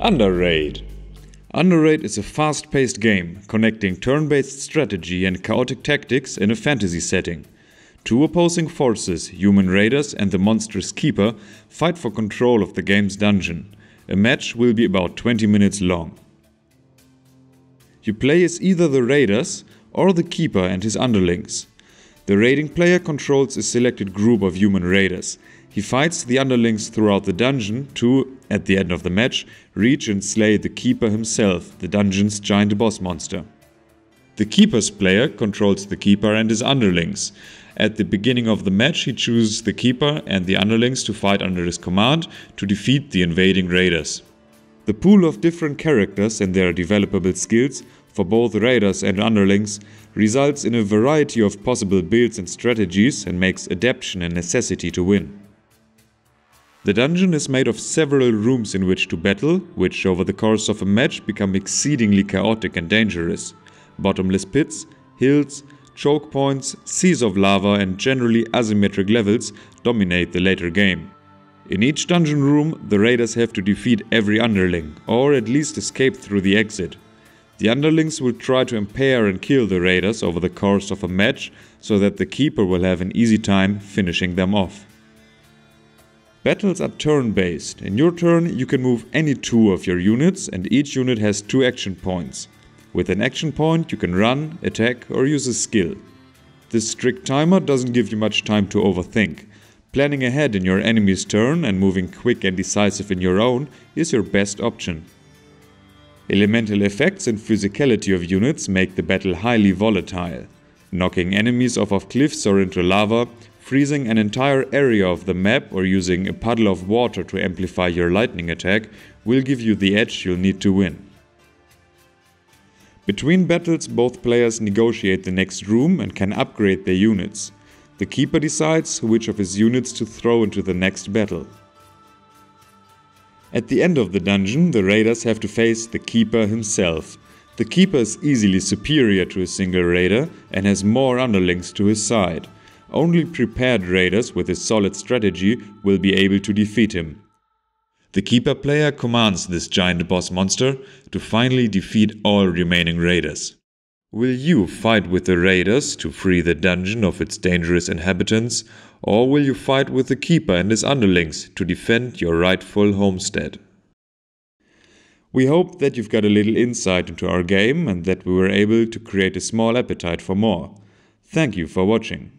UnderRaid. UnderRaid is a fast-paced game connecting turn-based strategy and chaotic tactics in a fantasy setting. Two opposing forces, human raiders and the monstrous keeper, fight for control of the game's dungeon. A match will be about 20 minutes long. You play as either the raiders or the keeper and his underlings. The raiding player controls a selected group of human raiders. He fights the underlings throughout the dungeon to, at the end of the match, reach and slay the keeper himself, the dungeon's giant boss monster. The keeper's player controls the keeper and his underlings. At the beginning of the match, he chooses the keeper and the underlings to fight under his command to defeat the invading raiders. The pool of different characters and their developable skills for both raiders and underlings results in a variety of possible builds and strategies and makes adaptation a necessity to win. The dungeon is made of several rooms in which to battle, which over the course of a match become exceedingly chaotic and dangerous. Bottomless pits, hills, choke points, seas of lava and generally asymmetric levels dominate the later game. In each dungeon room, the raiders have to defeat every underling, or at least escape through the exit. The underlings will try to impair and kill the raiders over the course of a match, so that the keeper will have an easy time finishing them off. Battles are turn-based. In your turn, you can move any two of your units, and each unit has 2 action points. With an action point, you can run, attack, or use a skill. This strict timer doesn't give you much time to overthink. Planning ahead in your enemy's turn and moving quick and decisive in your own is your best option. Elemental effects and physicality of units make the battle highly volatile. Knocking enemies off of cliffs or into lava, freezing an entire area of the map or using a puddle of water to amplify your lightning attack will give you the edge you'll need to win. Between battles, both players negotiate the next room and can upgrade their units. The keeper decides which of his units to throw into the next battle. At the end of the dungeon, the raiders have to face the keeper himself. The keeper is easily superior to a single raider and has more underlings to his side. Only prepared raiders with a solid strategy will be able to defeat him. The keeper player commands this giant boss monster to finally defeat all remaining raiders. Will you fight with the raiders to free the dungeon of its dangerous inhabitants, or will you fight with the keeper and his underlings to defend your rightful homestead? We hope that you've got a little insight into our game and that we were able to create a small appetite for more. Thank you for watching.